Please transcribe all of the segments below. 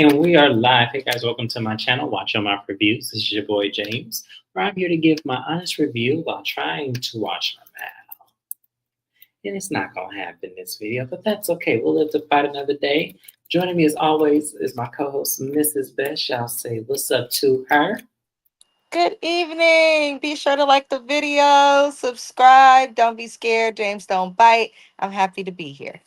And we are live. Hey guys, welcome to my channel. Watch on my reviews. This is your boy James, where I'm here to give my honest review while trying to watch my mouth. And it's not gonna happen this video, but that's okay. We'll live to fight another day. Joining me as always is my co-host, Mrs. Best. I'll say what's up to her. Good evening. Be sure to like the video, subscribe. Don't be scared. James don't bite. I'm happy to be here.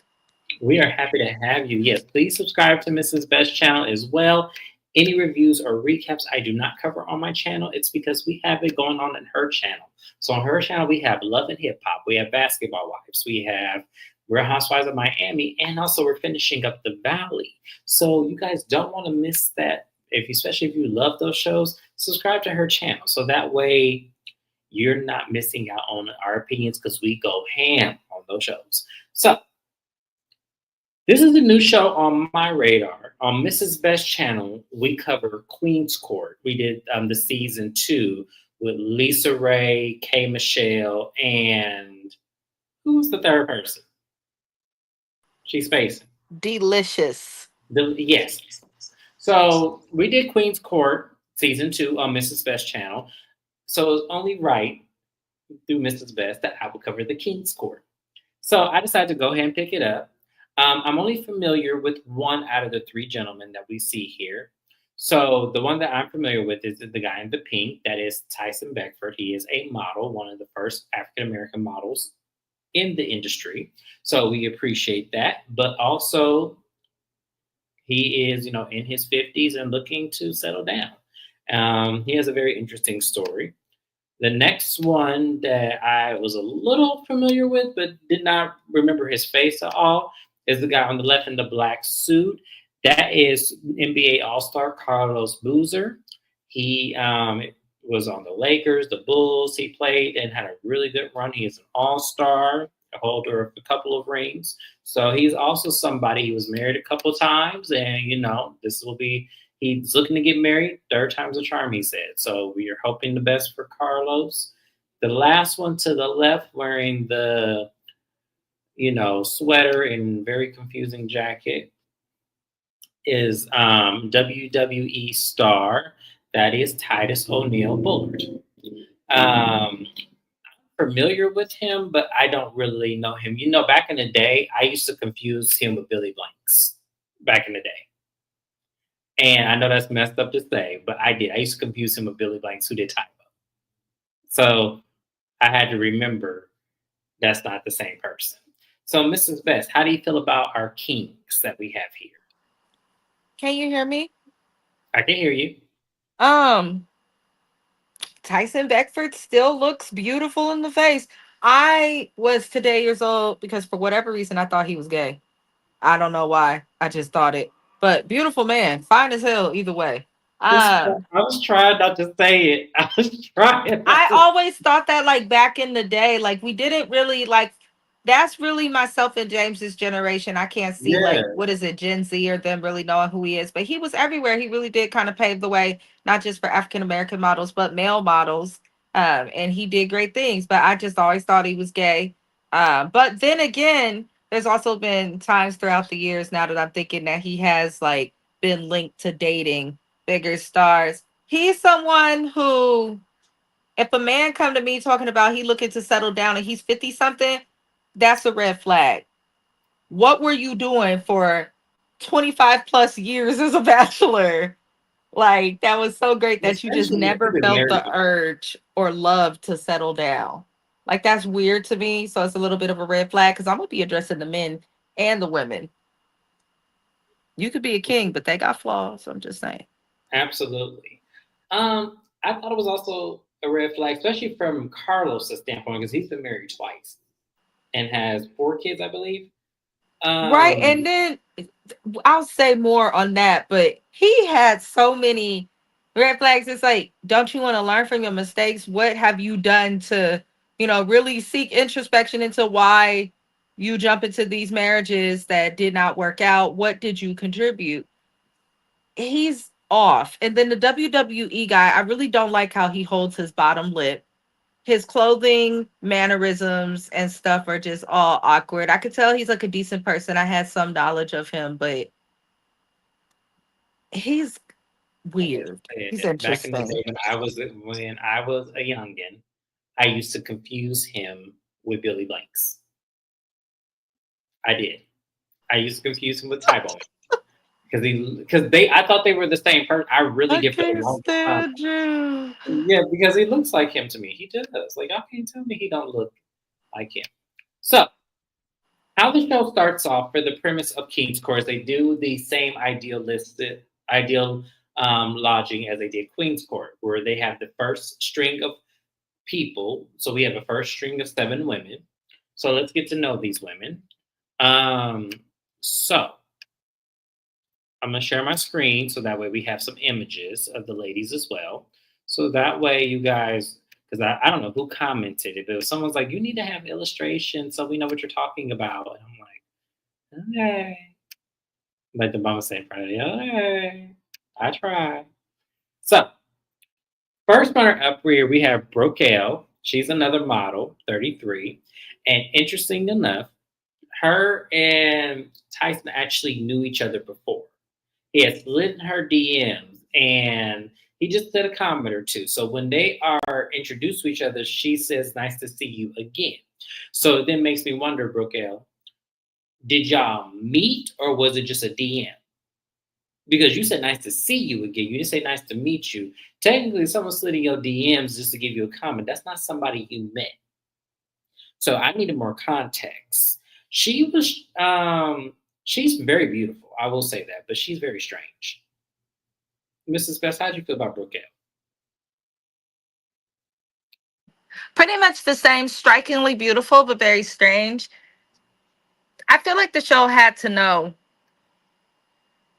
We are happy to have you. Yes, please subscribe to Mrs. Best channel as well. Any reviews or recaps I do not cover on my channel, it's because we have it going on in her channel. So on her channel, we have Love and Hip Hop, we have Basketball Wives, we have Real Housewives of Miami, and also we're finishing up The Valley. So you guys don't want to miss that. Especially if you love those shows, subscribe to her channel. So that way you're not missing out on our opinions because we go ham on those shows. So this is a new show on my radar. On Mrs. Best channel, we cover Queen's Court. We did the season 2 with Lisa Ray, K. Michelle, and who's the third person? She's facing. Delicious. Yes. So we did Queen's Court season 2 on Mrs. Best channel. So it's only right through Mrs. Best that I would cover the King's Court. So I decided to go ahead and pick it up. I'm only familiar with one out of the three gentlemen that we see here. So the one that I'm familiar with is the guy in the pink. That is Tyson Beckford. He is a model, one of the first African American models in the industry. So we appreciate that. But also, he is, in his 50s and looking to settle down. He has a very interesting story. The next one that I was a little familiar with, but did not remember his face at all, is the guy on the left in the black suit. That is NBA All Star Carlos Boozer. He was on the Lakers, the Bulls. He played and had a really good run. He is an All Star, a holder of a couple of rings. So he's also somebody. He was married a couple of times, and this will be. He's looking to get married. Third time's a charm, he said. So we are hoping the best for Carlos. The last one to the left, wearing the sweater and very confusing jacket, is WWE star. That is Titus O'Neil Bullard. Um, Familiar with him, but I don't really know him. Back in the day, I used to confuse him with Billy Blanks. Back in the day. And I know that's messed up to say, but I did. I used to confuse him with Billy Blanks, who did Typo. So I had to remember that's not the same person. So, Mrs. Best, how do you feel about our kings that we have here? Can you hear me? I can hear you. Um, Tyson Beckford still looks beautiful in the face. I was today years old because for whatever reason I thought he was gay. I don't know why. I just thought it. But beautiful man, fine as hell either way. Uh I was trying not to say it. I was trying not I to. always thought that like back in the day, like we didn't really like that's really myself and James's generation. I can't see like Yeah. what is it, Gen Z or them really knowing who he is. But he was everywhere. He really did kind of pave the way, not just for African American models, but male models. And he did great things. But I just always thought he was gay. But then again, there's also been times throughout the years now that I'm thinking that he has like been linked to dating bigger stars. He's someone who if a man come to me talking about he looking to settle down and he's 50 something, that's a red flag. What were you doing for 25 plus years as a bachelor? Like that was so great that you just Especially if you've never been felt married. the urge or love to settle down. Like that's weird to me. So it's a little bit of a red flag because I'm gonna be addressing the men and the women. You could be a king, but they got flaws. I'm just saying. Absolutely. I thought it was also a red flag, especially from Carlos' standpoint, because he's been married twice and has 4 kids, I believe. Right. Um, And then I'll say more on that, but he had so many red flags. It's like, don't you want to learn from your mistakes? What have you done to, really seek introspection into why you jump into these marriages that did not work out? What did you contribute? He's off. And then the WWE guy, I really don't like how he holds his bottom lip. His clothing, mannerisms, and stuff are just all awkward. I could tell he's like a decent person. I had some knowledge of him, but He's Like I weird. He's said, back in the interesting. day when I was a youngin, I used to confuse him with Billy Blanks. I did. I used to confuse him with Tybo because they I thought they were the same person. I really I did for the can't longest time. stand you. Yeah, because he looks like him to me. He does. Like y'all can't tell me he don't look like him. So how the show starts off for the premise of King's Court, they do the same ideal lodging as they did Queen's Court, where they have the first string of people. So we have a first string of 7 women. So let's get to know these women. Um, so I'm gonna share my screen so that way we have some images of the ladies as well. So that way you guys, because I don't know who commented it, but if someone's like, you need to have illustrations so we know what you're talking about. And I'm like, okay. Like the mama said Friday, okay. I try. So first runner up here we have Broquel. She's another model, 33. And interesting enough, her and Tyson actually knew each other before. He had slid in her DMs and he just said a comment or two. So when they are introduced to each other, she says, nice to see you again. So it then makes me wonder, Brookell, did y'all meet or was it just a DM? Because you said nice to see you again. You didn't say nice to meet you. Technically, someone slid in your DMs just to give you a comment. That's not somebody you met. So I needed more context. She's very beautiful. I will say that, but she's very strange. Mrs. Best, how do you feel about Brooke? Pretty much the same, strikingly beautiful, but very strange. I feel like the show had to know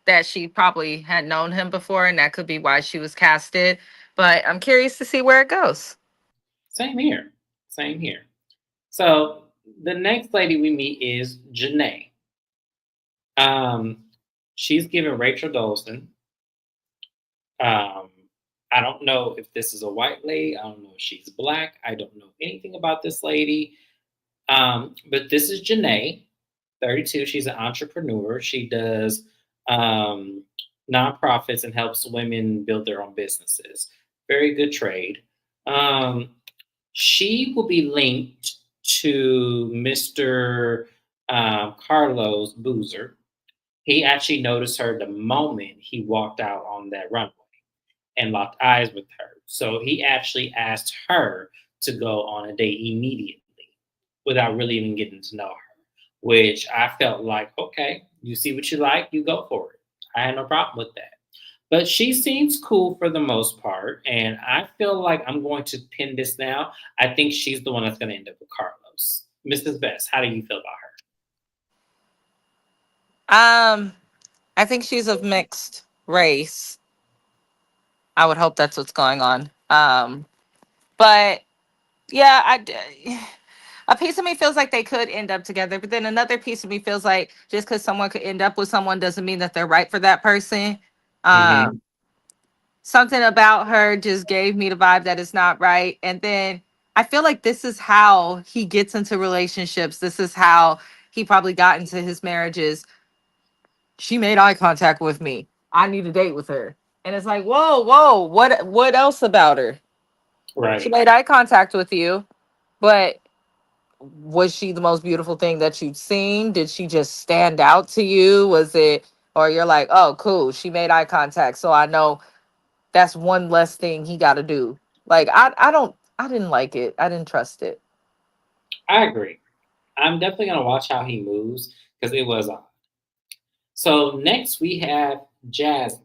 that she probably had known him before, and that could be why she was casted. But I'm curious to see where it goes. Same here. Same here. So the next lady we meet is Janae. Um, she's given Rachel Dolson. Um, I don't know if this is a white lady. I don't know if she's black. I don't know anything about this lady. But this is Janae, 32. She's an entrepreneur. She does um, nonprofits and helps women build their own businesses. Very good trade. Um, she will be linked to Mr. Carlos Boozer. He actually noticed her the moment he walked out on that runway and locked eyes with her. So he actually asked her to go on a date immediately without really even getting to know her, which I felt like, okay, you see what you like, you go for it. I had no problem with that. But she seems cool for the most part, and I feel like I'm going to pin this now. I think she's the one that's going to end up with Carlos. Mrs. Best, how do you feel about Um, I think she's of mixed race. I would hope that's what's going on. But yeah, a piece of me feels like they could end up together, but then another piece of me feels like just because someone could end up with someone doesn't mean that they're right for that person. her? Um, Something about her just gave me the vibe that it's not right. And then I feel like this is how he gets into relationships. This is how he probably got into his marriages. She made eye contact with me. I need a date with her. And it's like, whoa, whoa, what else about her? She Right. made eye contact with you, but was she the most beautiful thing that you'd seen? Did she just stand out to you? Was it, or you're like, oh, cool, she made eye contact, so I know that's one less thing he got to do. Like I didn't like it. I didn't trust it. I agree. I'm definitely going to watch how he moves because it was odd. So next we have Jasmine.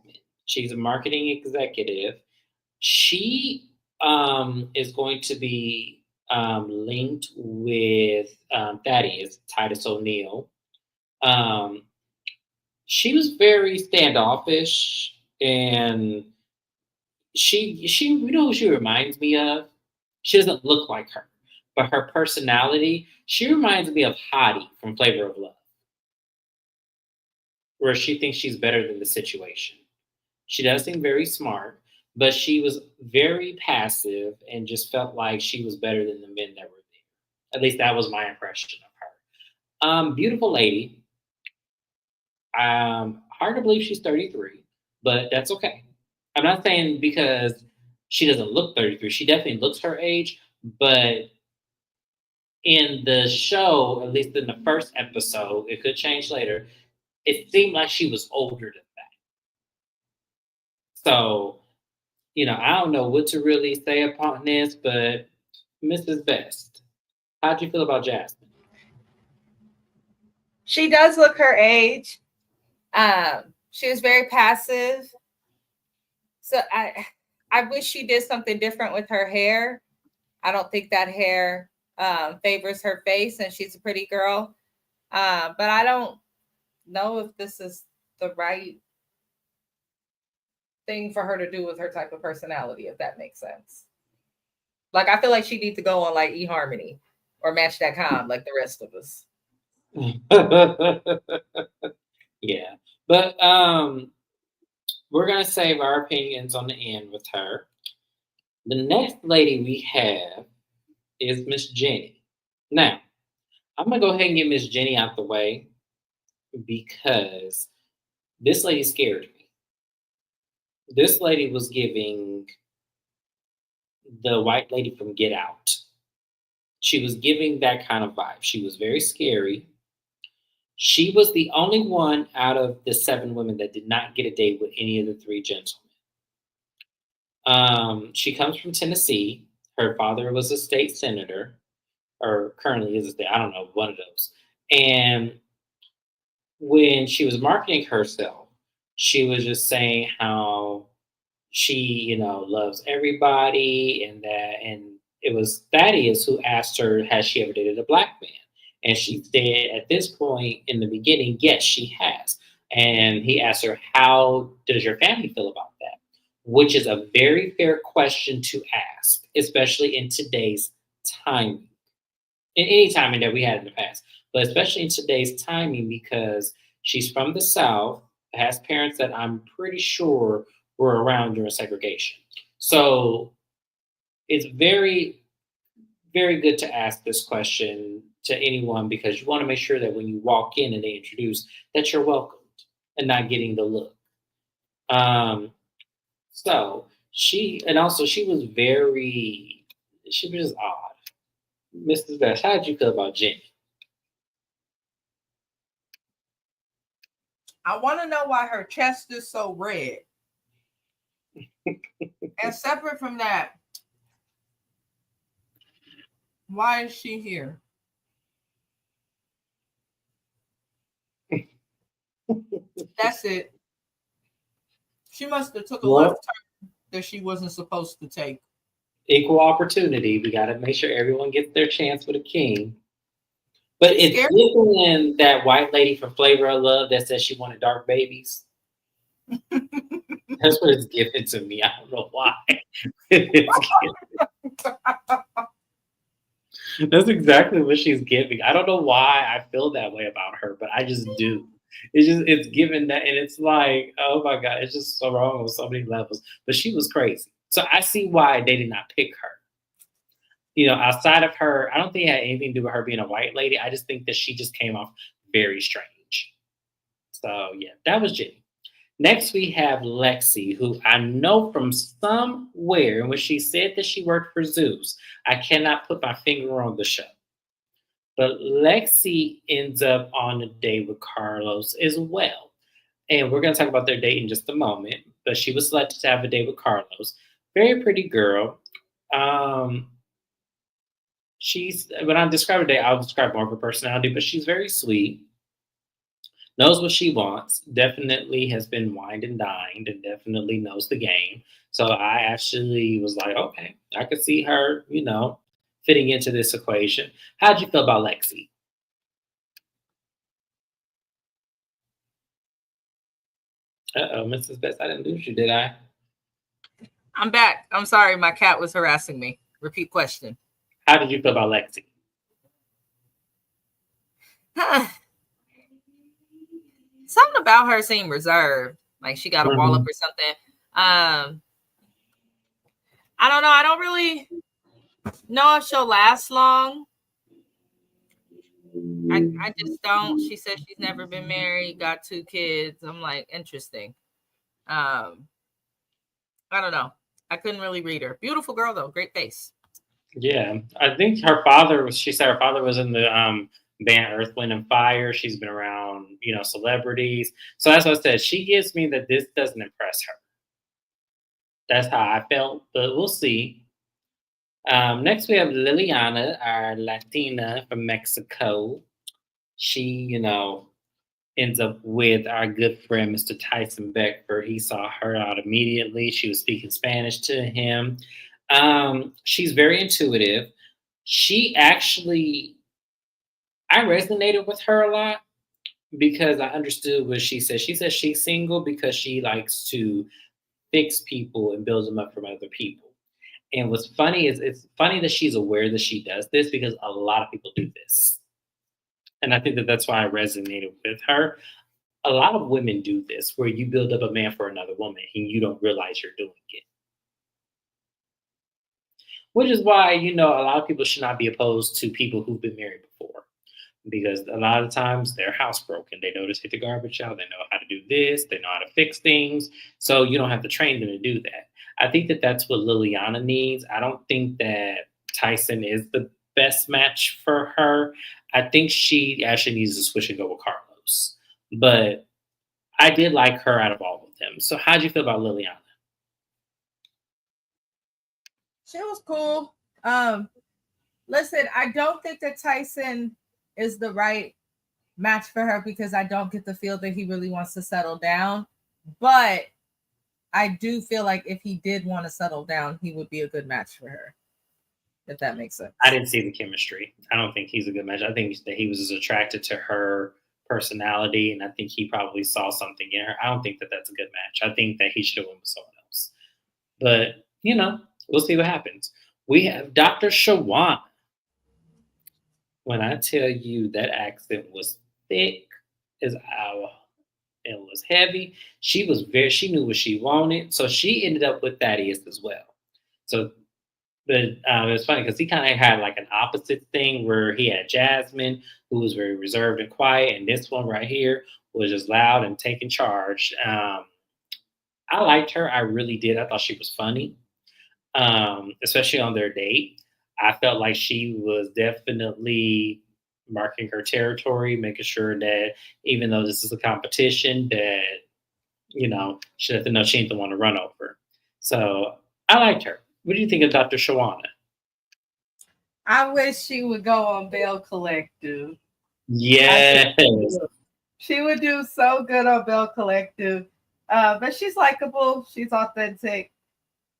She's a marketing executive. She is going to be linked with Thaddeus Titus O'Neil. Um, she was very standoffish, and she you know who she reminds me of. She doesn't look like her, but her personality. She reminds me of Hottie from Flavor of Love, where she thinks she's better than the situation. She does seem very smart, but she was very passive and just felt like she was better than the men that were there. At least that was my impression of her. Beautiful lady. Hard to believe she's 33. but that's okay. I'm not saying because she doesn't look 33. She definitely looks her age, but in the show, at least in the first episode, it could change later. It seemed like she was older than that. So, I don't know what to really say upon this, but Mrs. Best, how'd you feel about Jasmine? She does look her age. She was very passive. So I wish she did something different with her hair. I don't think that hair favors her face, and she's a pretty girl. But I don't know if this is the right thing for her to do with her type of personality, if that makes sense. Like I feel like she needs to go on like eHarmony or Match.com like the rest of us. Yeah. But we're gonna save our opinions on the end with her. The next lady we have is Miss Jenny. Now, I'm gonna go ahead and get Miss Jenny out the way because this lady scared me. This lady was giving the white lady from Get Out. She was giving that kind of vibe. She was very scary. She was the only one out of the seven women that did not get a date with any of the three gentlemen. She comes from Tennessee. Her father was a state senator, or currently is a state, I don't know, one of those. And when she was marketing herself, she was just saying how she, loves everybody and that, and it was Thaddeus who asked her, has she ever dated a black man? And she said at this point in the beginning, yes, she has. And he asked her, how does your family feel about that? Which is a very fair question to ask, especially in today's timing. In any timing that we had in the past, but especially in today's timing because she's from the South, has parents that I'm pretty sure were around during segregation. So it's very, very good to ask this question to anyone because you want to make sure that when you walk in and they introduce that you're welcomed and not getting the look. Um, so she was very, she was just odd. Mrs. Best, how did you feel about Jenny? I want to know why her chest is so red. And separate from that, why is she here? That's it. She must have took a left Well, turn that she wasn't supposed to take. equal opportunity. We got to make sure everyone gets their chance with a king. But She's it's scared. different than that white lady from Flavor of Love that said she wanted dark babies. That's what it's giving to me. I don't know why. That's exactly what she's giving. I don't know why I feel that way about her, but I just do. It's given that, and it's like, oh my god, it's just so wrong on so many levels. But she was crazy, so I see why they did not pick her. Outside of her, I don't think it had anything to do with her being a white lady. I just think that she just came off very strange. So yeah, that was Jenny. Next, we have Lexi, who I know from somewhere, and when she said that she worked for Zeus, I cannot put my finger on the show. But Lexi ends up on a date with Carlos as well. And we're going to talk about their date in just a moment. But she was selected to have a date with Carlos. Very pretty girl. Um, when I describe her date, I'll describe more of her personality, but she's very sweet, knows what she wants, definitely has been wined and dined, and definitely knows the game. So I actually was like, okay, I could see her, fitting into this equation. How'd you feel about Lexi? Uh oh, Mrs. Best, I didn't lose you, did I? I'm back. I'm sorry, my cat was harassing me. Repeat question. How did you feel about Lexi? Something about her seemed reserved, like she got a wall up Mhm. or something. I don't know. I don't really know if she'll last long. I just don't. She said she's never been married, got two kids. I'm like, interesting. Um, I don't know. I couldn't really read her. Beautiful girl though, great face. Yeah, I think her father was. She said her father was in the band Earth, Wind, and Fire. She's been around, celebrities. So that's what I said. She gives me that this doesn't impress her. That's how I felt, but we'll see. Next, we have Liliana, our Latina from Mexico. She, ends up with our good friend, Mr. Tyson Beckford. He saw her out immediately. She was speaking Spanish to him. She's very intuitive. She actually, I resonated with her a lot because I understood what she said. She said she's single because she likes to fix people and build them up from other people. And what's funny is it's funny that she's aware that she does this because a lot of people do this. And I think that that's why I resonated with her. A lot of women do this where you build up a man for another woman and you don't realize you're doing it. Which is why, a lot of people should not be opposed to people who've been married before. Because a lot of times they're housebroken. They know to take the garbage out. They know how to do this. They know how to fix things. So you don't have to train them to do that. I think that that's what Liliana needs. I don't think that Tyson is the best match for her. I think she actually needs to switch and go with Carlos. But I did like her out of all of them. So how'd you feel about Liliana? She was cool. Listen, I don't think that Tyson is the right match for her because I don't get the feel that he really wants to settle down. But I do feel like if he did want to settle down, he would be a good match for her. If that makes sense. I didn't see the chemistry. I don't think he's a good match. I think that he was as attracted to her personality, and I think he probably saw something in her. I don't think that that's a good match. I think that he should have went with someone else. But we'll see what happens. We have Dr. Shawan. When I tell you that accent was thick as our, it was heavy. She knew what she wanted, so she ended up with Thaddeus as well. So, but it was funny because he kind of had like an opposite thing where he had Jasmine, who was very reserved and quiet, and this one right here was just loud and taking charge. I liked her. I really did. I thought she was funny, especially on their date. I felt like she was definitely marking her territory, making sure that even though this is a competition, that she let them know she ain't the one to run over. So I liked her. What do you think of Dr. Shawana? I wish she would go on Bail Collective. Yes. She would do so good on Bail Collective. But she's likable. She's authentic.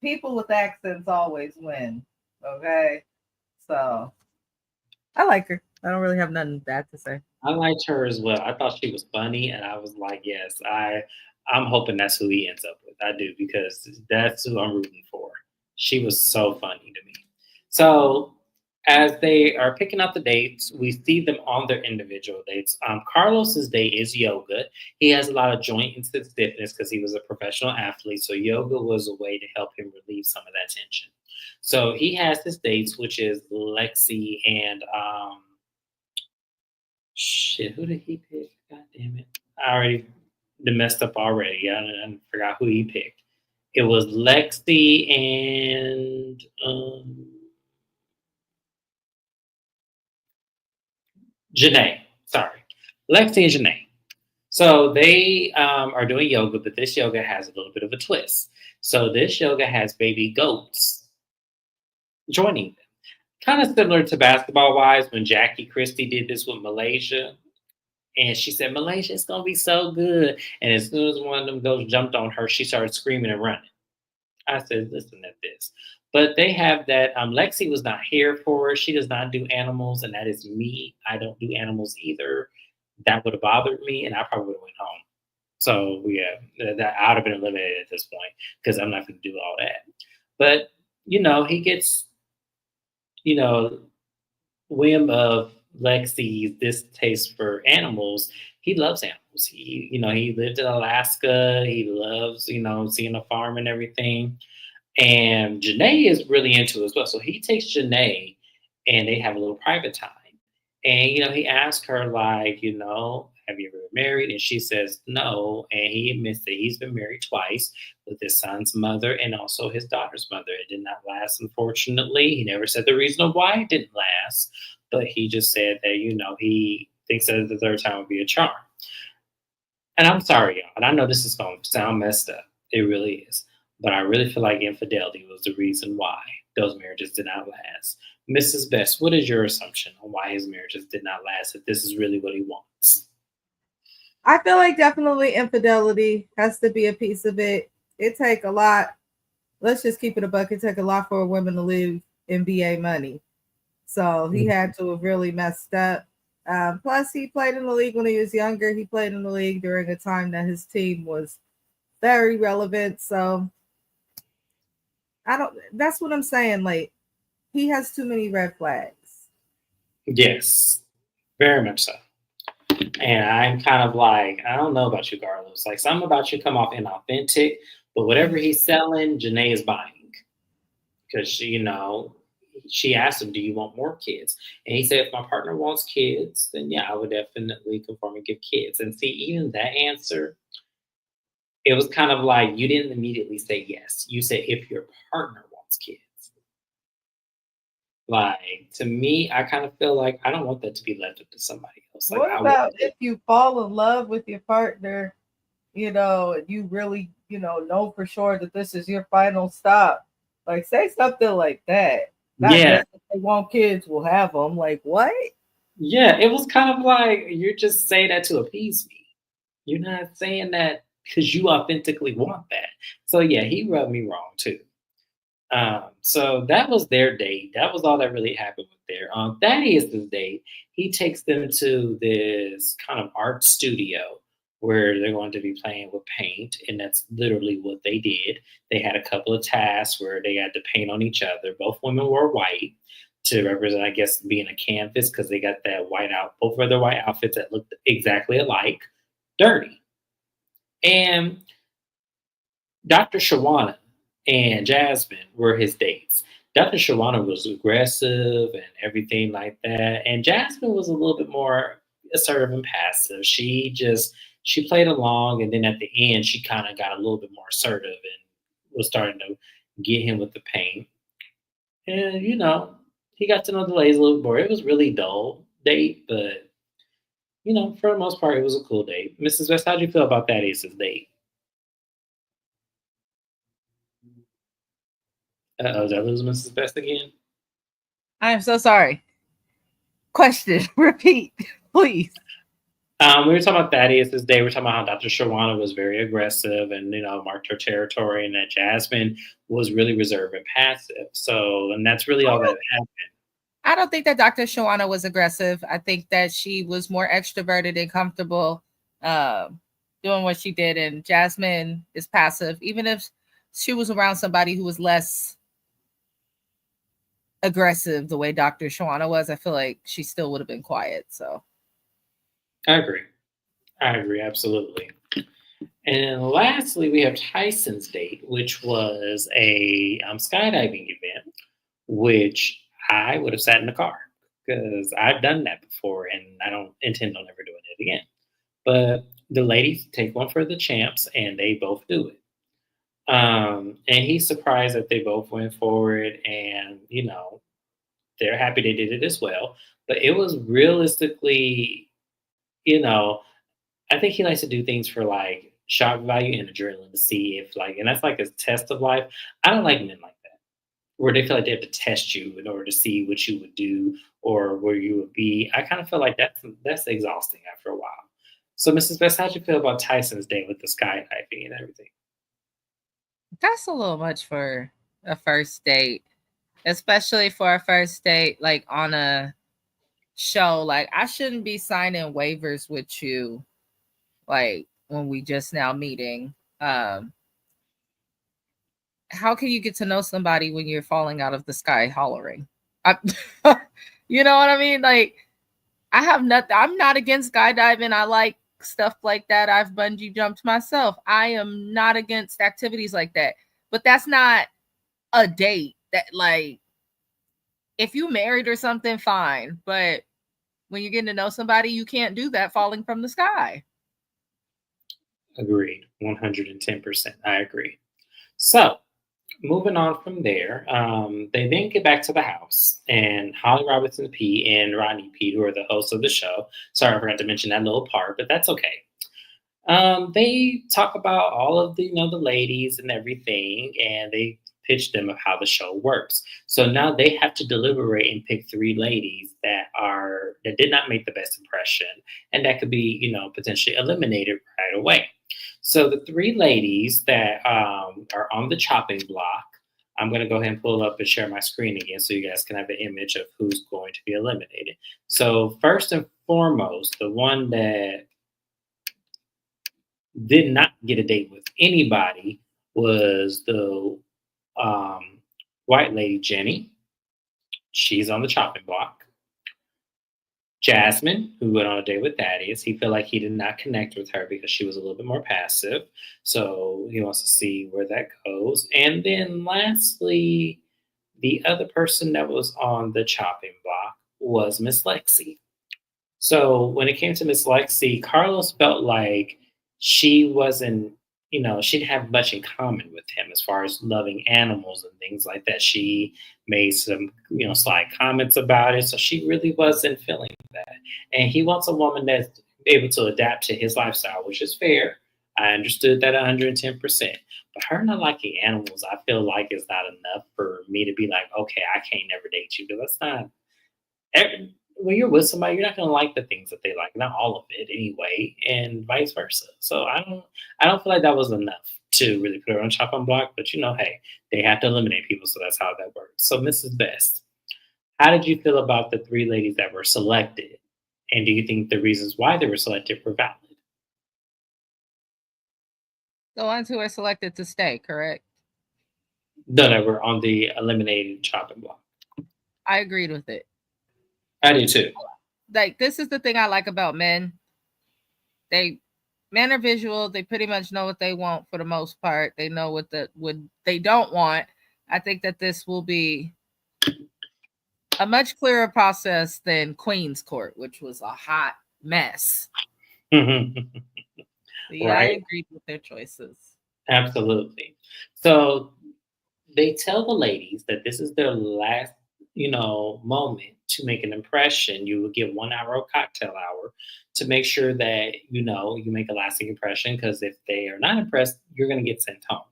People with accents always win. Okay. So I like her. I don't really have nothing bad to say. I liked her as well. I thought she was funny, and I was like, yes, I'm hoping that's who he ends up with. I do because that's who I'm rooting for. She was so funny to me. So as they are picking out the dates, we see them on their individual dates. Carlos's date is yoga. He has a lot of joint and stiffness because he was a professional athlete. So yoga was a way to help him relieve some of that tension. So he has his dates, which is Lexi and shit. Who did he pick? God damn it! I already messed up already. I forgot who he picked. It was Lexi and Janae. Sorry, Lexi and Janae. So they are doing yoga, but this yoga has a little bit of a twist. So this yoga has baby goats joining them. Kind of similar to basketball wise when Jackie Christie did this with Malaysia. And she said, Malaysia, it's going to be so good. And as soon as one of them goats jumped on her, she started screaming and running. I said, listen at this. But they have that. Lexi was not here for it. She does not do animals, and that is me. I don't do animals either. That would have bothered me, and I probably would have went home. So yeah, that I would have been eliminated at this point because I'm not going to do all that. But he gets whim of Lexi's distaste for animals. He loves animals. He lived in Alaska. He loves, seeing a farm and everything. And Janae is really into it as well. So he takes Janae and they have a little private time. And, he asked her, like, have you ever been married? And she says no. And he admits that he's been married twice with his son's mother and also his daughter's mother. It did not last, unfortunately. He never said the reason of why it didn't last, but he just said that, he thinks that the third time would be a charm. And I'm sorry, y'all, and I know this is going to sound messed up. It really is. But I really feel like infidelity was the reason why those marriages did not last. Mrs. Best, what is your assumption on why his marriages did not last if this is really what he wants? I feel like definitely infidelity has to be a piece of it. It take a lot. Let's just keep it a buck. It take a lot for a woman to live NBA money. So he had to have really messed up. Plus, he played in the league when he was younger. He played in the league during a time that his team was very relevant. So I don't. That's what I'm saying. Like he has too many red flags. Yes, very much so. And I'm kind of like, I don't know about you, Carlos. Like, something about you come off inauthentic, but whatever he's selling, Janae is buying. Because, she asked him, do you want more kids? And he said, if my partner wants kids, then yeah, I would definitely conform and give kids. And see, even that answer, it was kind of like you didn't immediately say yes. You said, if your partner wants kids. Like, to me, I kind of feel like I don't want that to be left up to somebody else. Like, What I about want if you fall in love with your partner, you really, know for sure that this is your final stop? Like, say something like that. Not yeah, just if they want kids, we'll have them. Like, what? yeah, it was kind of like you're just saying that to appease me. You're not saying that because you authentically want that. So yeah, he rubbed me wrong too. So that was their date. That was all that really happened with there. Thaddeus's date, he takes them to this kind of art studio where they're going to be playing with paint, and that's literally what they did. They had a couple of tasks where they had to paint on each other. Both women wore white to represent, I guess, being a canvas because they got that white out. Both of their white outfits that looked exactly alike, dirty. And Dr. Shawana and Jasmine were his dates. Dr. Shawana was aggressive and everything like that. And Jasmine was a little bit more assertive and passive. She played along, and then at the end she kind of got a little bit more assertive and was starting to get him with the paint. And he got to know the ladies a little more. It was really dull date, but for the most part it was a cool date. Mrs. West, how do you feel about that Ace's date? Did I lose Mrs. Best again? I am so sorry. Question, repeat, please. We were talking about Thaddeus this day. We are talking about how Dr. Shawana was very aggressive and marked her territory, and that Jasmine was really reserved and passive. So, and that's really all that happened. I don't think that Dr. Shawana was aggressive. I think that she was more extroverted and comfortable doing what she did. And Jasmine is passive. Even if she was around somebody who was less aggressive the way Dr. Shawana was, I feel like she still would have been quiet. So I agree, absolutely. And lastly, we have Tyson's date, which was a skydiving event, which I would have sat in the car because I've done that before and I don't intend on ever doing it again. But the ladies take one for the champs and they both do it. And he's surprised that they both went forward and, they're happy they did it as well. But it was realistically, you know, I think he likes to do things for like shock value and adrenaline to see if and that's like a test of life. I don't like men like that, where they feel like they have to test you in order to see what you would do or where you would be. I kind of feel like that's exhausting after a while. So, Mrs. Best, how'd you feel about Tyson's day with the skydiving and everything? that's a little much for a first date, especially for a first date, like on a show. Like, I shouldn't be signing waivers with you, like when we just now meeting. How can you get to know somebody when you're falling out of the sky hollering? I, you know what I mean? Like, I have nothing. I'm not against skydiving. I like stuff like that. I've bungee jumped myself. I am not against activities like that. But that's not a date. That, like, if you married or something, fine. But when you're getting to know somebody, you can't do that falling from the sky. Agreed. 110%. I agree. So, moving on from there, they then get back to the house, and Holly Robinson P. and Rodney P., who are the hosts of the show. Sorry, I forgot to mention that little part, but that's okay. They talk about all of the, the ladies and everything, and they pitch them of how the show works. So now they have to deliberate and pick three ladies that did not make the best impression, and that could be, potentially eliminated right away. So the three ladies that are on the chopping block, I'm going to go ahead and pull up and share my screen again so you guys can have an image of who's going to be eliminated. So first and foremost, the one that did not get a date with anybody was the white lady Jenny. She's on the chopping block. Jasmine, who went on a date with Thaddeus, he felt like he did not connect with her because she was a little bit more passive. So he wants to see where that goes. And then lastly, the other person that was on the chopping block was Miss Lexi. So when it came to Miss Lexi, Carlos felt like she wasn't, she didn't have much in common with him as far as loving animals and things like that. She made some, slight comments about it. So she really wasn't feeling that. And he wants a woman that's able to adapt to his lifestyle, which is fair. I understood that 110%. But her not liking animals, I feel like is not enough for me to be like, okay, I can't never date you. Because that's not when you're with somebody, you're not going to like the things that they like, not all of it anyway, and vice versa. So I don't feel like that was enough to really put her on chopping block. But hey, they have to eliminate people, so that's how that works. So Mrs. Best, how did you feel about the three ladies that were selected, and do you think the reasons why they were selected were valid? The ones who are selected to stay, correct? No, that were on the eliminated chopping block. I agreed with it. I do too. Like, this is the thing I like about men. Men are visual. They pretty much know what they want for the most part. They know what they don't want. I think that this will be a much clearer process than Queen's Court, which was a hot mess. Yeah, right? I agreed with their choices. Absolutely. So they tell the ladies that this is their last, moment to make an impression. You will get 1 hour of cocktail hour to make sure that, you make a lasting impression, because if they are not impressed, you're going to get sent home.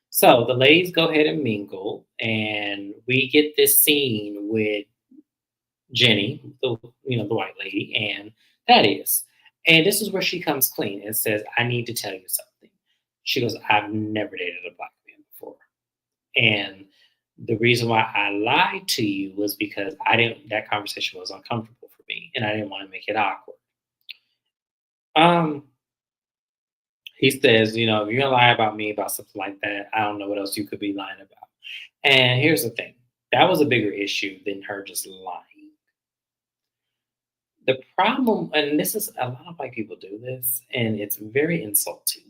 So the ladies go ahead and mingle, and we get this scene with Jenny, the white lady, and Thaddeus. And this is where she comes clean and says, I need to tell you something. She goes, I've never dated a black man before. And the reason why I lied to you was because that conversation was uncomfortable for me, and I didn't want to make it awkward. He says, if you're gonna lie about me about something like that, I don't know what else you could be lying about. And here's the thing. That was a bigger issue than her just lying. The problem, and this is a lot of white people do this, and it's very insulting.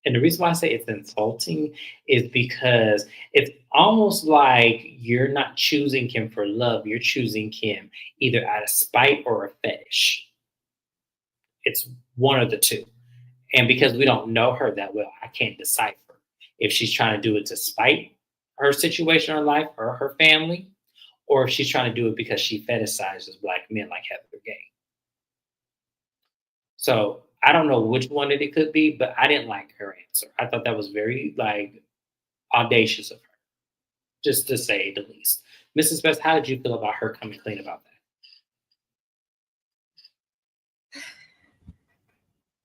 And the reason why I say it's insulting is because it's almost like you're not choosing Kim for love. You're choosing Kim either out of spite or a fetish. It's one of the two. And because we don't know her that well, I can't decipher if she's trying to do it to spite her situation in her life or her family, or if she's trying to do it because she fetishizes black men like Heather Gay. So I don't know which one it could be, but I didn't like her answer. I thought that was very audacious of her, just to say the least. Mrs. Best, how did you feel about her coming clean about that?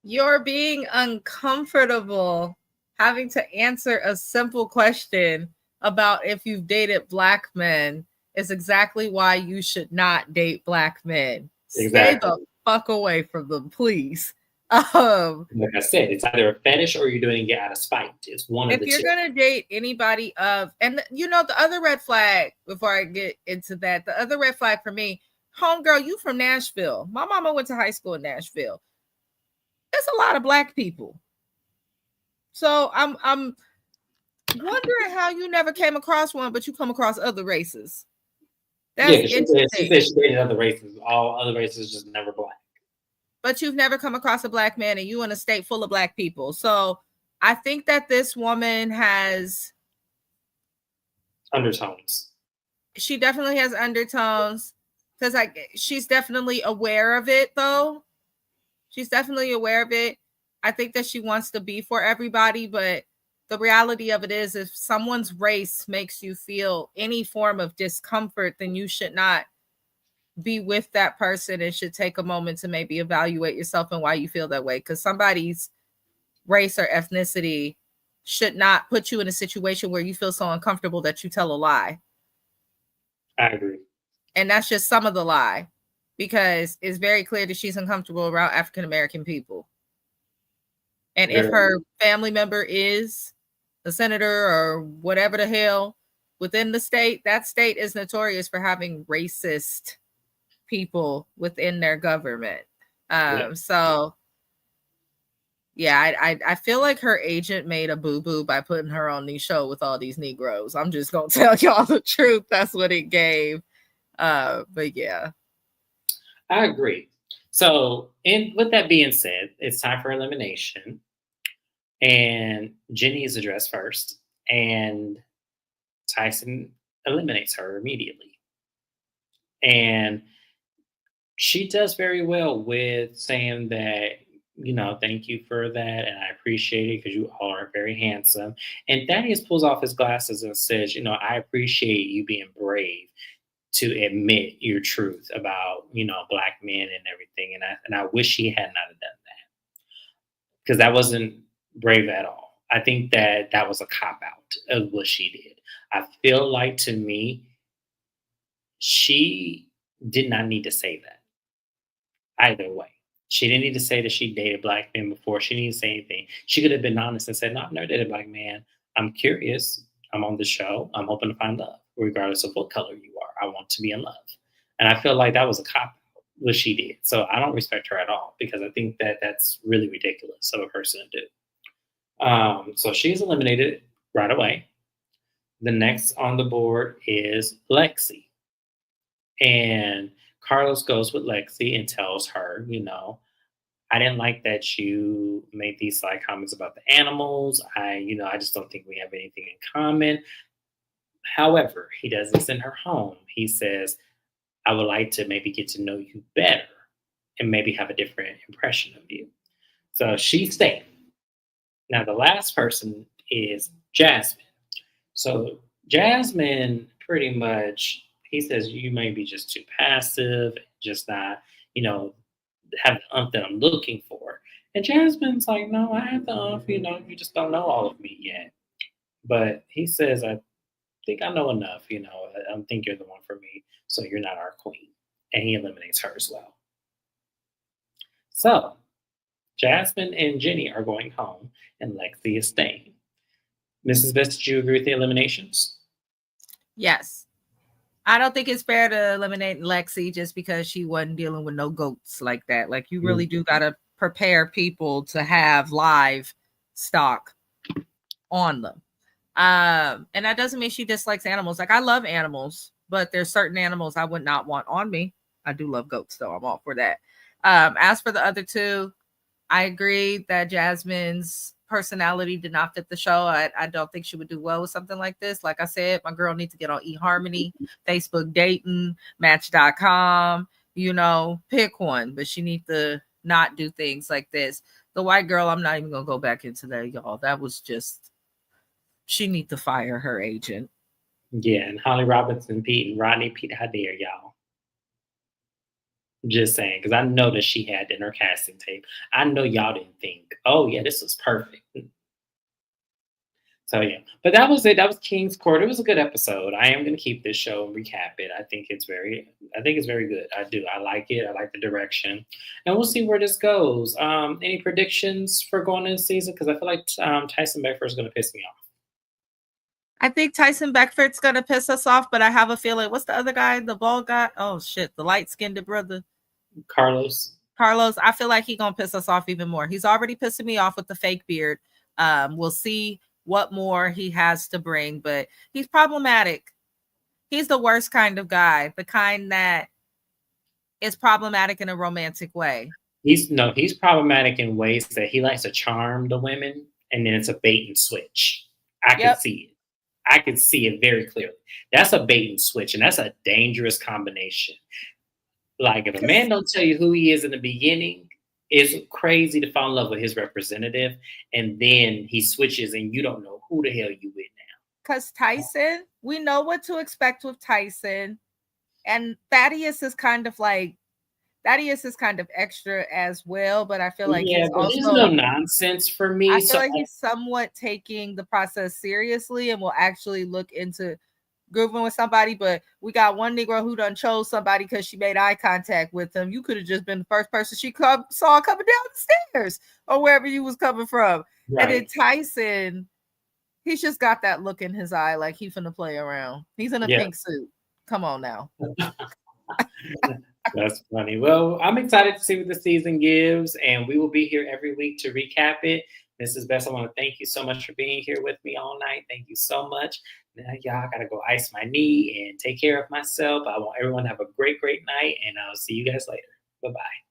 You're being uncomfortable having to answer a simple question about if you've dated black men is exactly why you should not date black men. Exactly. Stay the fuck away from them, please. Like I said, it's either a fetish or you're doing it out of spite. It's one of the two. If you're gonna date anybody and the other red flag, before I get into that, the other red flag for me, homegirl, you from Nashville. My mama went to high school in Nashville. There's a lot of black people. So I'm wondering how you never came across one, but you come across other races. That's Yeah, 'cause she interesting. said she dated other races. All other races, just never black. But you've never come across a black man, and you in a state full of black people. So I think that this woman has, Undertones. she definitely has undertones, because like she's definitely aware of it though. She's definitely aware of it. I think that she wants to be for everybody, but the reality of it is, if someone's race makes you feel any form of discomfort, then you should not be with that person and should take a moment to maybe evaluate yourself and why you feel that way. Because somebody's race or ethnicity should not put you in a situation where you feel so uncomfortable that you tell a lie. I agree. And that's just some of the lie, because it's very clear that she's uncomfortable around African American people. And if her family member is a senator or whatever the hell within the state, that state is notorious for having racist people within their government. So yeah, I feel like her agent made a boo-boo by putting her on the show with all these Negroes. I'm just gonna tell y'all the truth. That's what it gave. But yeah. I agree. So, and with that being said, it's time for elimination. And Jenny is addressed first, and Tyson eliminates her immediately. And she does very well with saying that, thank you for that, and I appreciate it because you all are very handsome. And Thaddeus pulls off his glasses and says, I appreciate you being brave to admit your truth about, black men and everything. And I wish he had not have done that, because that wasn't brave at all. I think that was a cop out of what she did. I feel like, to me, she did not need to say that either way. She didn't need to say that she dated black men before. She didn't say anything. She could have been honest and said, "No, I've never dated a black man. I'm curious. I'm on the show. I'm hoping to find love, regardless of what color you are. I want to be in love." And I feel like that was a cop out, what she did. So I don't respect her at all, because I think that that's really ridiculous of a person to do. So she's eliminated right away. The next on the board is Lexi. And Carlos goes with Lexi and tells her, I didn't like that you made these like comments about the animals. I just don't think we have anything in common. However, he doesn't send her home. He says, I would like to maybe get to know you better and maybe have a different impression of you. So she's safe. Now, the last person is Jasmine. So Jasmine, pretty much, he says, you may be just too passive, just not, have the umph that I'm looking for. And Jasmine's like, no, I have the umph, you just don't know all of me yet. But he says, I think I know enough, I don't think you're the one for me, so you're not our queen. And he eliminates her as well. So Jasmine and Jenny are going home, and Lexi is staying. Mrs. Best, did you agree with the eliminations? Yes. I don't think it's fair to eliminate Lexi just because she wasn't dealing with no goats like that. Like, you really do got to prepare people to have live stock on them. And that doesn't mean she dislikes animals. Like, I love animals, but there's certain animals I would not want on me. I do love goats, though. I'm all for that. As for the other two, I agree that Jasmine's personality did not fit the show. I don't think she would do well with something like this. Like I said, my girl needs to get on eHarmony, Facebook dating, Match.com, pick one. But she needs to not do things like this. The white girl, I'm not even going to go back into that, y'all. That was just, she need to fire her agent. Yeah, and Holly Robinson, Pete, and Rodney, Pete, how dare y'all? Just saying, because I know that she had in her casting tape. I know y'all didn't think, oh yeah, this was perfect. So yeah, but that was it. That was King's Court. It was a good episode. I am going to keep this show and recap it. I think it's very good. I do. I like it. I like the direction, and we'll see where this goes. Any predictions for going into the season? Because I feel like Tyson Beckford is going to piss me off. I think Tyson Beckford's going to piss us off, but I have a feeling, what's the other guy? The bald guy? Oh shit, the light-skinned brother. Carlos, I feel like he's gonna piss us off even more. He's already pissing me off with the fake beard. We'll see what more he has to bring, but he's problematic. He's the worst kind of guy, the kind that is problematic in a romantic way. He's problematic in ways that he likes to charm the women, and then it's a bait and switch. I can Yep. see it. I can see it very clearly. That's a bait and switch, and that's a dangerous combination. Like if a man don't tell you who he is in the beginning, it's crazy to fall in love with his representative, and then he switches, and you don't know who the hell you with now. Because Tyson, we know what to expect with Tyson, and Thaddeus is kind of extra as well, but I feel like he's but there's also no nonsense for me. I feel like he's somewhat taking the process seriously and will actually look into grooving with somebody. But we got one Negro who done chose somebody because she made eye contact with him. You could have just been the first person she saw coming down the stairs or wherever you was coming from. Right. And then Tyson, he's just got that look in his eye like he finna play around. He's in a pink suit. Come on now. That's funny. Well, I'm excited to see what the season gives, and we will be here every week to recap it. Mrs. Best, I want to thank you so much for being here with me all night. Thank you so much. Now, y'all got to go ice my knee and take care of myself. I want everyone to have a great, great night, and I'll see you guys later. Bye-bye.